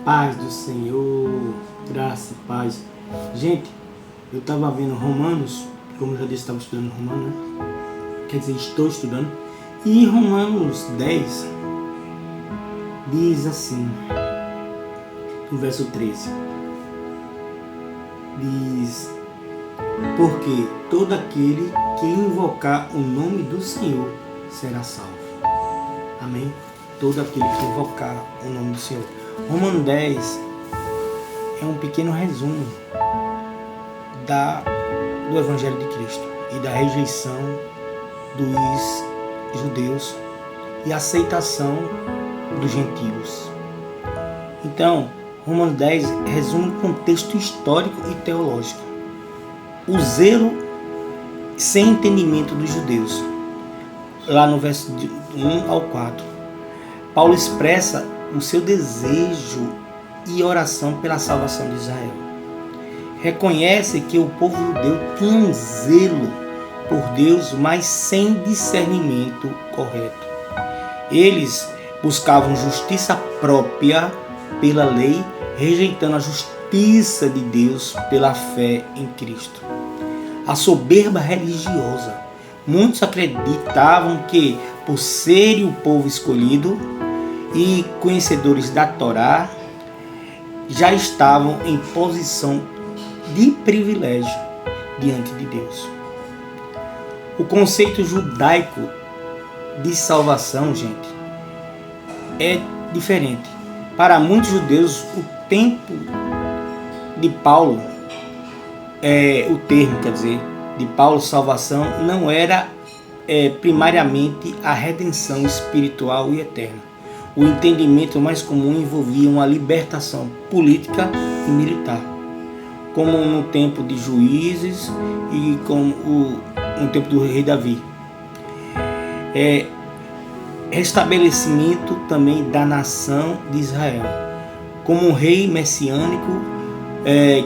Paz do Senhor, graça e paz. Gente, eu estava vendo Romanos, como eu já disse, estava estudando Romanos, né? Quer dizer, estou estudando. E Romanos 10 diz assim, no verso 13, diz: porque todo aquele que invocar o nome do Senhor será salvo. Amém? Todo aquele que invocar o nome do Senhor. Romanos 10 é um pequeno resumo do Evangelho de Cristo e da rejeição dos judeus e aceitação dos gentios. Então, Romanos 10 resume um contexto histórico e teológico. O zelo sem entendimento dos judeus. Lá no verso 1 ao 4, Paulo expressa o seu desejo e oração pela salvação de Israel. Reconhece que o povo judeu tinha um zelo por Deus, mas sem discernimento correto. Eles buscavam justiça própria pela lei, rejeitando a justiça de Deus pela fé em Cristo. A soberba religiosa. Muitos acreditavam que, por serem o povo escolhido e conhecedores da Torá, já estavam em posição de privilégio diante de Deus. O conceito judaico de salvação, gente, é diferente. Para muitos judeus, o tempo de Paulo, de Paulo, salvação não era primariamente a redenção espiritual e eterna. O entendimento mais comum envolvia uma libertação política e militar, como no tempo de Juízes e como no tempo do rei Davi. Restabelecimento também da nação de Israel, como um rei messiânico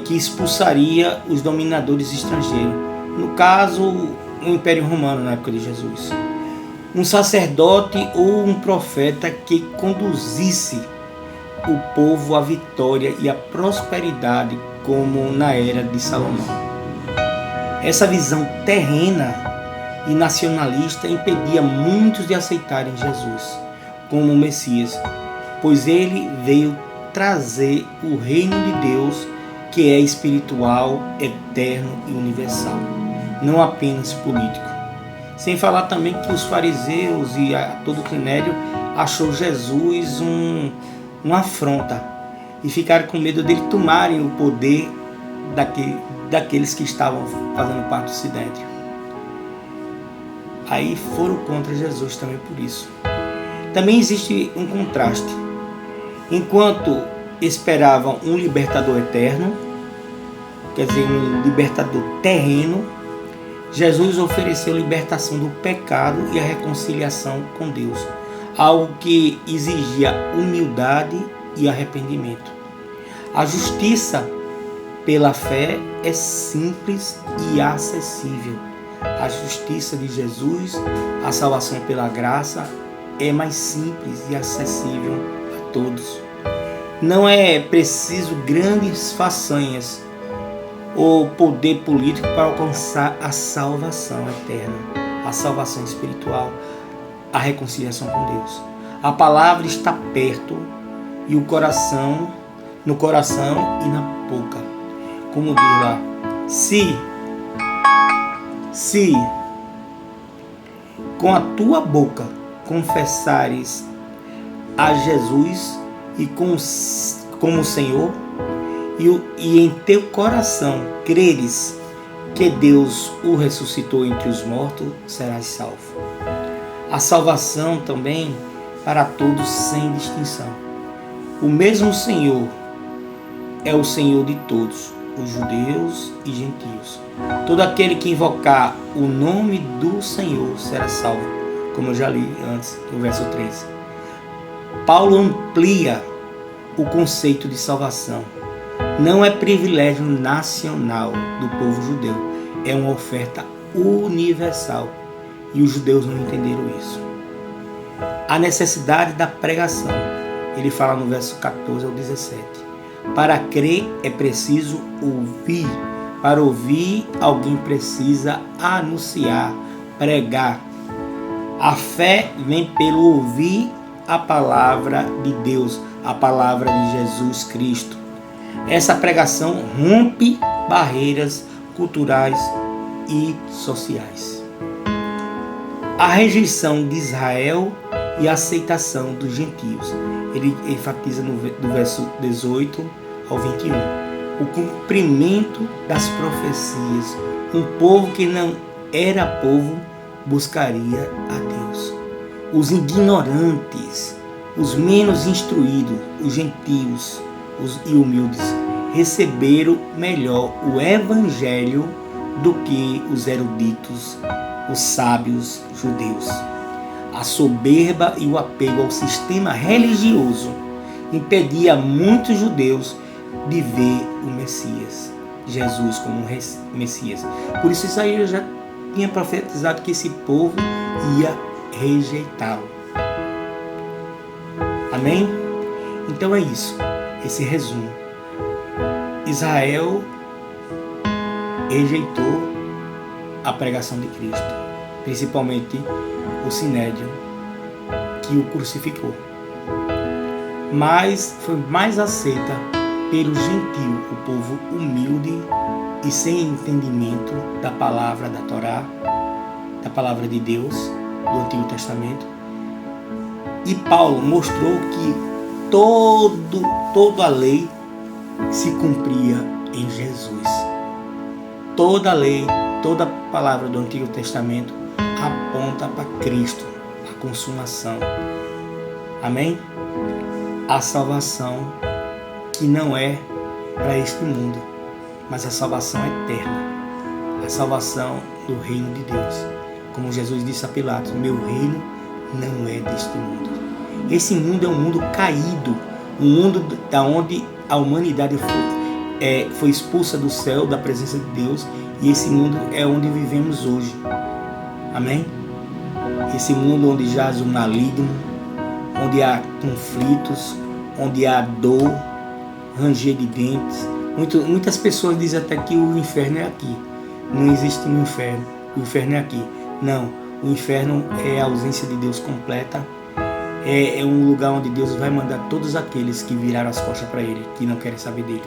que expulsaria os dominadores estrangeiros. No caso, o Império Romano na época de Jesus. Um sacerdote ou um profeta que conduzisse o povo à vitória e à prosperidade, como na era de Salomão. Essa visão terrena e nacionalista impedia muitos de aceitarem Jesus como Messias, pois ele veio trazer o reino de Deus, que é espiritual, eterno e universal, não apenas político. Sem falar também que os fariseus e todo o Sinédrio achou Jesus uma afronta e ficaram com medo dele tomarem o poder daqueles que estavam fazendo parte do Sinédrio. Aí foram contra Jesus também por isso. Também existe um contraste. Enquanto esperavam um libertador eterno, quer dizer, um libertador terreno, Jesus ofereceu a libertação do pecado e a reconciliação com Deus, algo que exigia humildade e arrependimento. A justiça pela fé é simples e acessível. A justiça de Jesus, a salvação pela graça, é mais simples e acessível a todos. Não é preciso grandes façanhas ou poder político para alcançar a salvação eterna, a salvação espiritual, a reconciliação com Deus. A palavra está perto e no coração e na boca. Como diz lá, se com a tua boca confessares a Jesus e como Senhor, e em teu coração creres que Deus o ressuscitou entre os mortos, serás salvo. A salvação também para todos sem distinção. O mesmo Senhor é o Senhor de todos, os judeus e gentios. Todo aquele que invocar o nome do Senhor será salvo, como eu já li antes, no verso 13. Paulo amplia o conceito de salvação. Não é privilégio nacional do povo judeu, é uma oferta universal. E os judeus não entenderam isso. a necessidade da pregação. Ele fala no verso 14 ao 17. Para crer é preciso ouvir. Para ouvir, alguém precisa anunciar, pregar. A fé vem pelo ouvir a palavra de Deus, a palavra de Jesus Cristo. Essa pregação rompe barreiras culturais e sociais. A rejeição de Israel e a aceitação dos gentios. Ele enfatiza do verso 18 ao 21. O cumprimento das profecias. Um povo que não era povo buscaria a Deus. Os ignorantes, os menos instruídos, os gentios e humildes receberam melhor o evangelho do que os eruditos, os sábios judeus. A soberba e o apego ao sistema religioso impedia muitos judeus de ver o Messias, Jesus como Messias. Por isso Isaías já tinha profetizado que esse povo ia rejeitá-lo. Amém? Então é isso, esse resumo. Israel rejeitou a pregação de Cristo, principalmente o Sinédrio, que o crucificou. Mas foi mais aceita pelo gentil, o povo humilde e sem entendimento da palavra da Torá, da palavra de Deus, do Antigo Testamento. E Paulo mostrou que toda a lei se cumpria em Jesus. Toda a lei, toda a palavra do Antigo Testamento aponta para Cristo, a consumação. Amém? A salvação que não é para este mundo, mas a salvação eterna. A salvação do reino de Deus. Como Jesus disse a Pilatos, meu reino não é deste mundo. Esse mundo é um mundo caído, um mundo onde a humanidade foi expulsa do céu, da presença de Deus, e esse mundo é onde vivemos hoje. Amém? Esse mundo onde jaz o maligno, onde há conflitos, onde há dor, ranger de dentes. Muitas pessoas dizem até que o inferno é aqui. Não existe um inferno. O inferno é aqui. Não. O inferno é a ausência de Deus completa. É um lugar onde Deus vai mandar todos aqueles que viraram as costas para Ele, que não querem saber dele.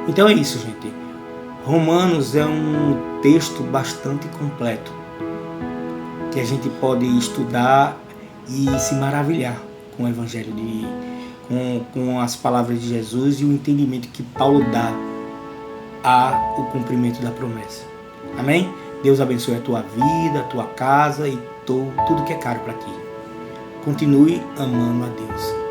Então é isso, gente. Romanos é um texto bastante completo, que a gente pode estudar e se maravilhar com o Evangelho, com as palavras de Jesus e o entendimento que Paulo dá ao cumprimento da promessa. Amém? Deus abençoe a tua vida, a tua casa e tudo que é caro para ti. Continue amando a Deus.